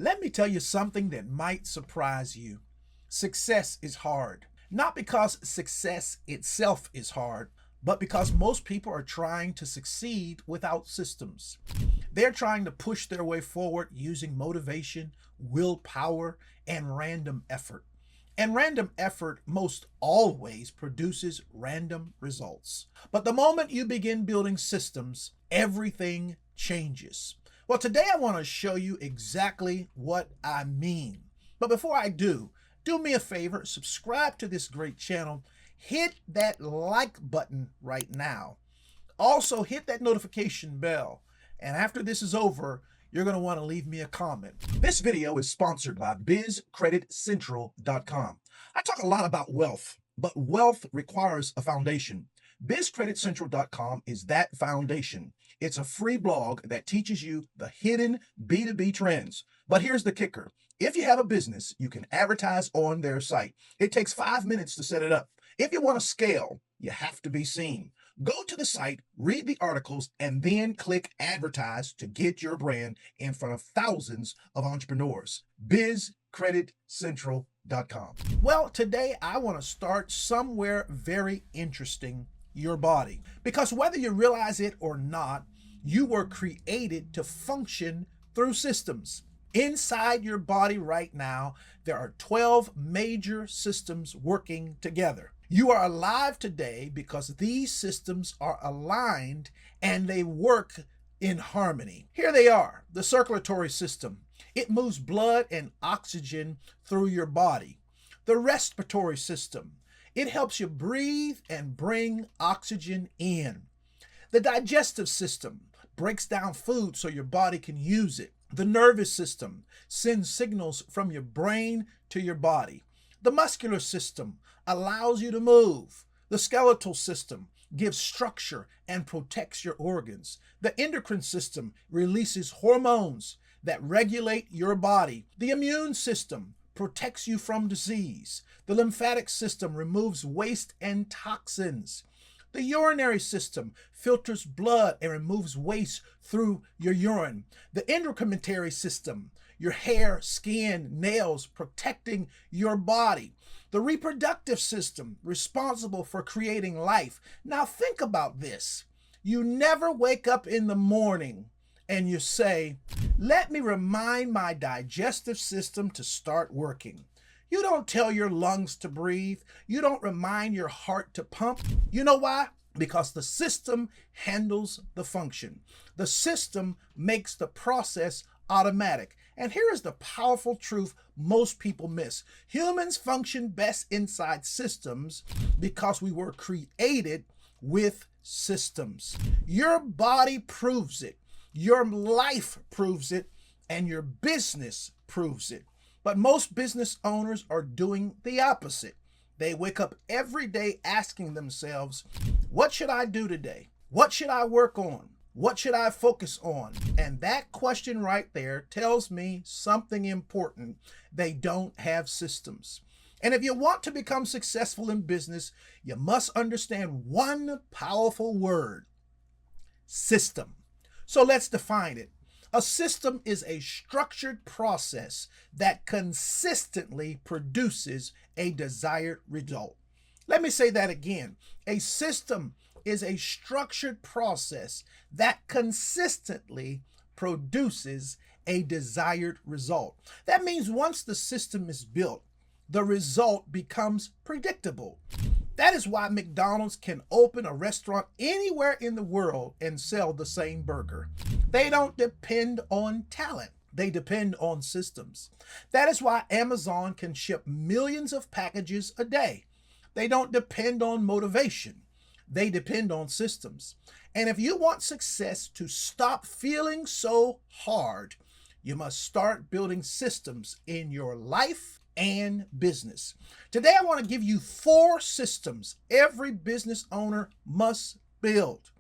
Let me tell you something that might surprise you. Success is hard. Not because success itself is hard, but because most people are trying to succeed without systems. They're trying to push their way forward using motivation, willpower, and random effort. And random effort most always produces random results. But the moment you begin building systems, everything changes. Well, today I want to show you exactly what I mean. But before I do me a favor, subscribe to this great channel. Hit that like button right now. Also, hit that notification bell. And after this is over, you're going to want to leave me a comment. This video is sponsored by bizcreditcentral.com. I talk a lot about wealth, but wealth requires a foundation. bizcreditcentral.com is that foundation. It's a free blog that teaches you the hidden B2B trends. But here's the kicker. If you have a business, you can advertise on their site. It takes 5 minutes to set it up. If you want to scale, you have to be seen. Go to the site, read the articles, and then click advertise to get your brand in front of thousands of entrepreneurs. bizcreditcentral.com. Well, today I want to start somewhere very interesting, your body. Because whether you realize it or not, you were created to function through systems. Inside your body right now, there are 12 major systems working together. You are alive today because these systems are aligned and they work in harmony. Here they are, the circulatory system. It moves blood and oxygen through your body. The respiratory system. It helps you breathe and bring oxygen in. The digestive system breaks down food so your body can use it. The nervous system sends signals from your brain to your body. The muscular system allows you to move. The skeletal system gives structure and protects your organs. The endocrine system releases hormones that regulate your body. The immune system protects you from disease. The lymphatic system removes waste and toxins. The urinary system filters blood and removes waste through your urine. The endocrine system, your hair, skin, nails, protecting your body. The reproductive system, responsible for creating life. Now think about this. You never wake up in the morning and you say, let me remind my digestive system to start working. You don't tell your lungs to breathe. You don't remind your heart to pump. You know why? Because the system handles the function. The system makes the process automatic. And here is the powerful truth most people miss. Humans function best inside systems because we were created with systems. Your body proves it. Your life proves it. And your business proves it. But most business owners are doing the opposite. They wake up every day asking themselves, what should I do today? What should I work on? What should I focus on? And that question right there tells me something important. They don't have systems. And if you want to become successful in business, you must understand one powerful word: system. So let's define it. A system is a structured process that consistently produces a desired result. Let me say that again. A system is a structured process that consistently produces a desired result. That means once the system is built, the result becomes predictable. That is why McDonald's can open a restaurant anywhere in the world and sell the same burger. They don't depend on talent. They depend on systems. That is why Amazon can ship millions of packages a day. They don't depend on motivation. They depend on systems. And if you want success to stop feeling so hard, you must start building systems in your life and business. Today, I want to give you 4 systems every business owner must build.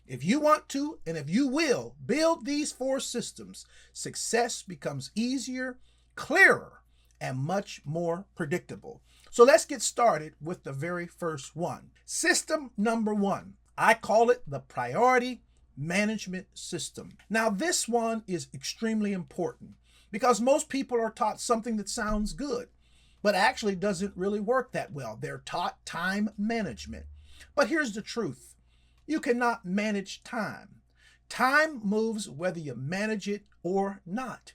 If you want to, and if you will, build these 4 systems, success becomes easier, clearer, and much more predictable. So let's get started with the very first one. System number 1. I call it the priority management system. Now, this one is extremely important because most people are taught something that sounds good, but actually doesn't really work that well. They're taught time management. But here's the truth. You cannot manage time. Time moves whether you manage it or not.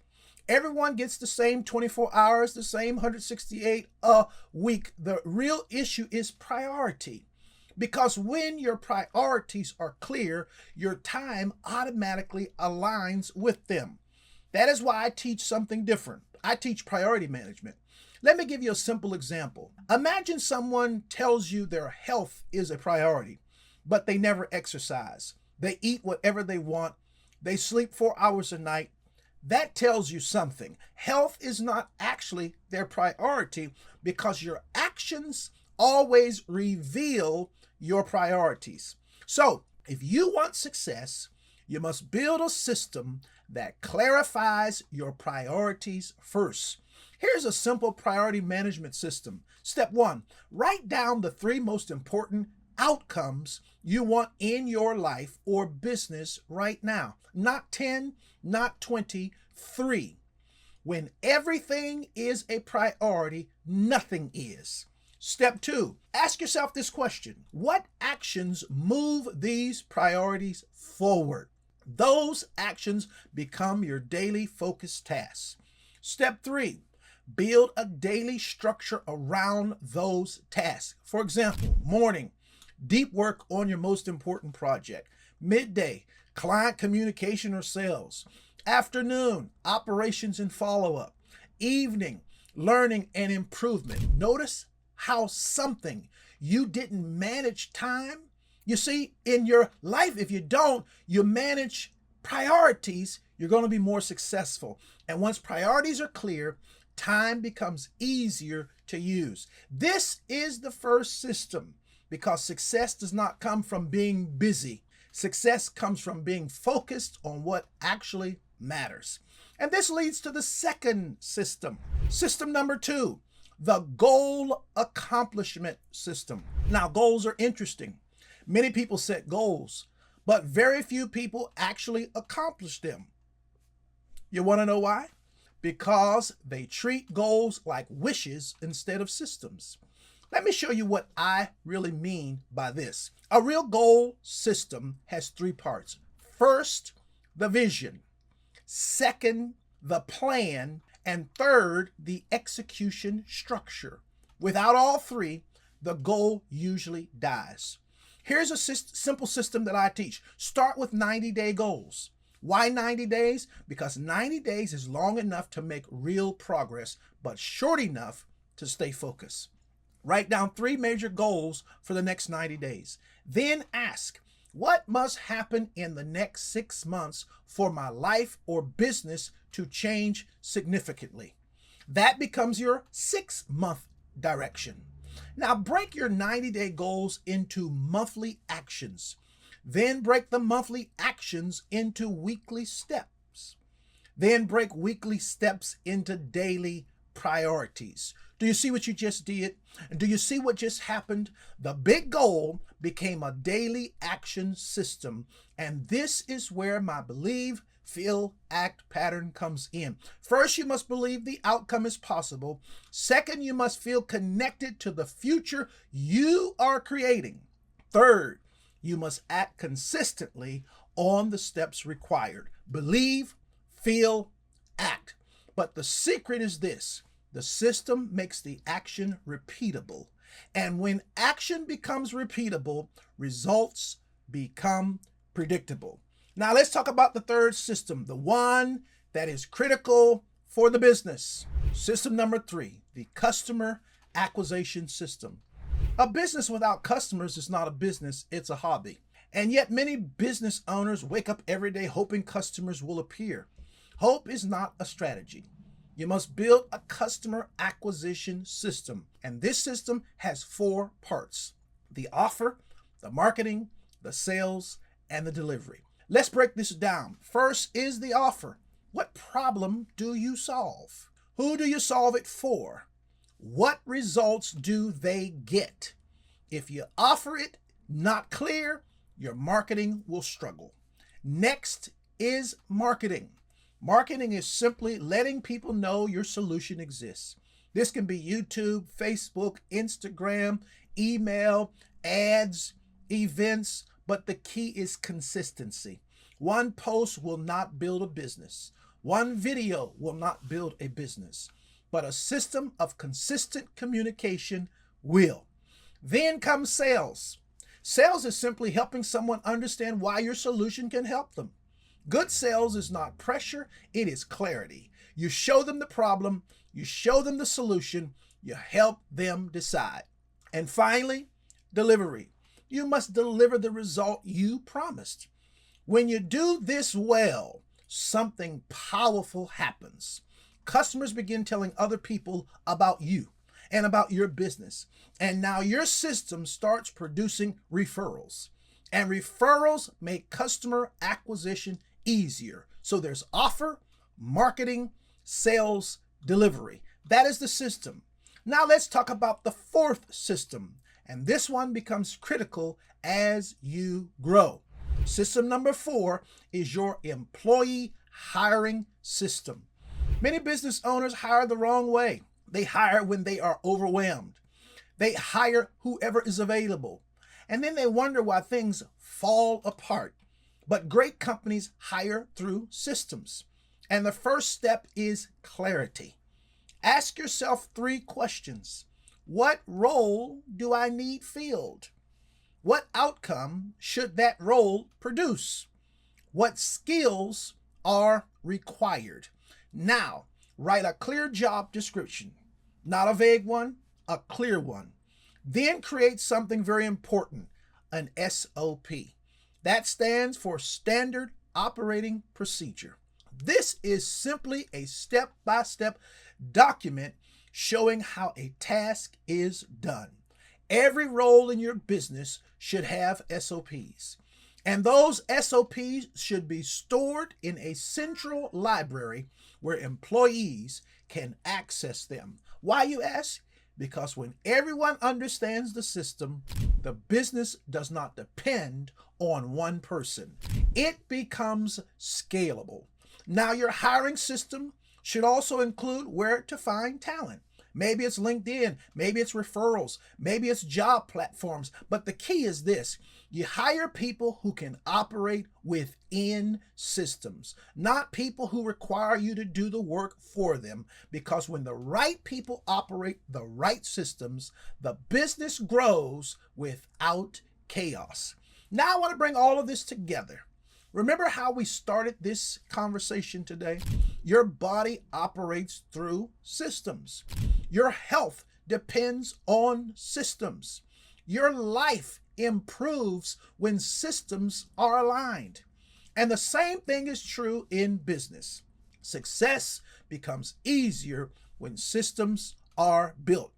Everyone gets the same 24 hours, the same 168 a week. The real issue is priority. Because when your priorities are clear, your time automatically aligns with them. That is why I teach something different. I teach priority management. Let me give you a simple example. Imagine someone tells you their health is a priority, but they never exercise. They eat whatever they want. They sleep 4 hours a night. That tells you something. Health is not actually their priority because your actions always reveal your priorities. So, if you want success, you must build a system that clarifies your priorities first. Here's a simple priority management system. Step 1, write down the 3 most important outcomes you want in your life or business right now. Not 10, not 20, 3. When everything is a priority, nothing is. Step 2, ask yourself this question. What actions move these priorities forward? Those actions become your daily focus tasks. Step 3, build a daily structure around those tasks. For example, morning, deep work on your most important project. Midday, client communication or sales. Afternoon, operations and follow-up. Evening, learning and improvement. Notice how something you didn't manage time. You see, in your life, if you don't, you manage priorities, you're going to be more successful. And once priorities are clear, time becomes easier to use. This is the first system because success does not come from being busy. Success comes from being focused on what actually matters. And this leads to the second system. System number 2, the goal accomplishment system. Now, goals are interesting. Many people set goals, but very few people actually accomplish them. You want to know why? Because they treat goals like wishes instead of systems. Let me show you what I really mean by this. A real goal system has 3 parts. First, the vision. Second, the plan. And third, the execution structure. Without all 3, the goal usually dies. Here's a simple system that I teach. Start with 90-day goals. Why 90 days? Because 90 days is long enough to make real progress, but short enough to stay focused. Write down 3 major goals for the next 90 days. Then ask, what must happen in the next 6 months for my life or business to change significantly? That becomes your 6-month direction. Now break your 90-day goals into monthly actions. Then break the monthly actions into weekly steps. Then break weekly steps into daily priorities. Do you see what you just did? Do you see what just happened? The big goal became a daily action system. And this is where my believe, feel, act pattern comes in. First, you must believe the outcome is possible. Second, you must feel connected to the future you are creating. Third, you must act consistently on the steps required. Believe, feel, act. But the secret is this. The system makes the action repeatable. And when action becomes repeatable, results become predictable. Now let's talk about the third system, the one that is critical for the business. System number 3, the customer acquisition system. A business without customers is not a business, it's a hobby. And yet many business owners wake up every day hoping customers will appear. Hope is not a strategy. You must build a customer acquisition system. And this system has 4 parts: the offer, the marketing, the sales, and the delivery. Let's break this down. First is the offer. What problem do you solve? Who do you solve it for? What results do they get? If you offer it not clear, your marketing will struggle. Next is marketing. Marketing is simply letting people know your solution exists. This can be YouTube, Facebook, Instagram, email, ads, events, but the key is consistency. One post will not build a business. One video will not build a business, but a system of consistent communication will. Then comes sales. Sales is simply helping someone understand why your solution can help them. Good sales is not pressure, it is clarity. You show them the problem, you show them the solution, you help them decide. And finally, delivery. You must deliver the result you promised. When you do this well, something powerful happens. Customers begin telling other people about you and about your business. And now your system starts producing referrals. And referrals make customer acquisition easier. So there's offer, marketing, sales, delivery. That is the system. Now let's talk about the fourth system. And this one becomes critical as you grow. System number 4 is your employee hiring system. Many business owners hire the wrong way. They hire when they are overwhelmed. They hire whoever is available. And then they wonder why things fall apart. But great companies hire through systems. And the first step is clarity. Ask yourself 3 questions. What role do I need filled? What outcome should that role produce? What skills are required? Now, write a clear job description. Not a vague one, a clear one. Then create something very important, an SOP. That stands for Standard Operating Procedure. This is simply a step-by-step document showing how a task is done. Every role in your business should have SOPs. And those SOPs should be stored in a central library where employees can access them. Why, you ask? Because when everyone understands the system, the business does not depend on one person. It becomes scalable. Now, your hiring system should also include where to find talent. Maybe it's LinkedIn, maybe it's referrals, maybe it's job platforms. But the key is this: you hire people who can operate within systems, not people who require you to do the work for them. Because when the right people operate the right systems, the business grows without chaos. Now I want to bring all of this together. Remember how we started this conversation today? Your body operates through systems. Your health depends on systems. Your life improves when systems are aligned. And the same thing is true in business. Success becomes easier when systems are built.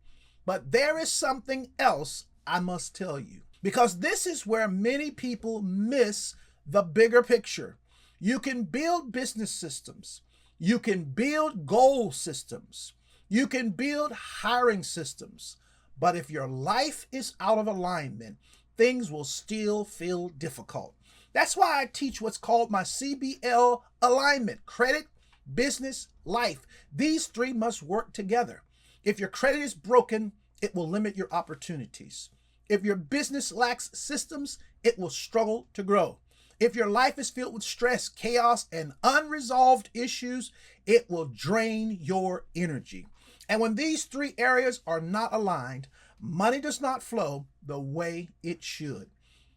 But there is something else I must tell you, because this is where many people miss the bigger picture. You can build business systems. You can build goal systems. You can build hiring systems. But if your life is out of alignment, things will still feel difficult. That's why I teach what's called my CBL alignment: credit, business, life. These 3 must work together. If your credit is broken, it will limit your opportunities. If your business lacks systems, it will struggle to grow. If your life is filled with stress, chaos, and unresolved issues, it will drain your energy. And when these 3 areas are not aligned, money does not flow the way it should.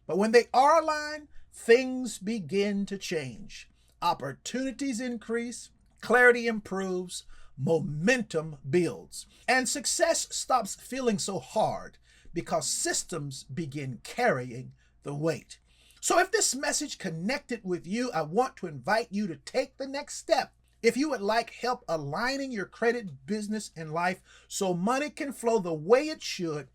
But when they are aligned, things begin to change. Opportunities increase, clarity improves, momentum builds, and success stops feeling so hard because systems begin carrying the weight. So if this message connected with you, I want to invite you to take the next step. If you would like help aligning your credit, business, and life so money can flow the way it should,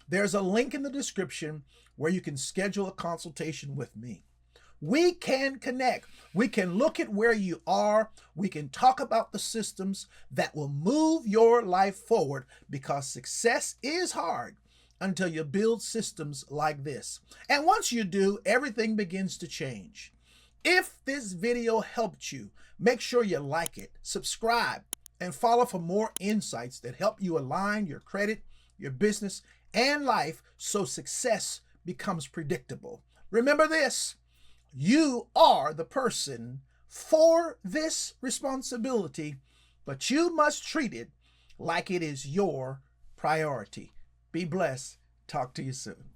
there's a link in the description where you can schedule a consultation with me. We can connect. We can look at where you are. We can talk about the systems that will move your life forward, because success is hard until you build systems like this. And once you do, everything begins to change. If this video helped you, make sure you like it, subscribe, and follow for more insights that help you align your credit, your business, and life so success becomes predictable. Remember this, you are the person for this responsibility, but you must treat it like it is your priority. Be blessed. Talk to you soon.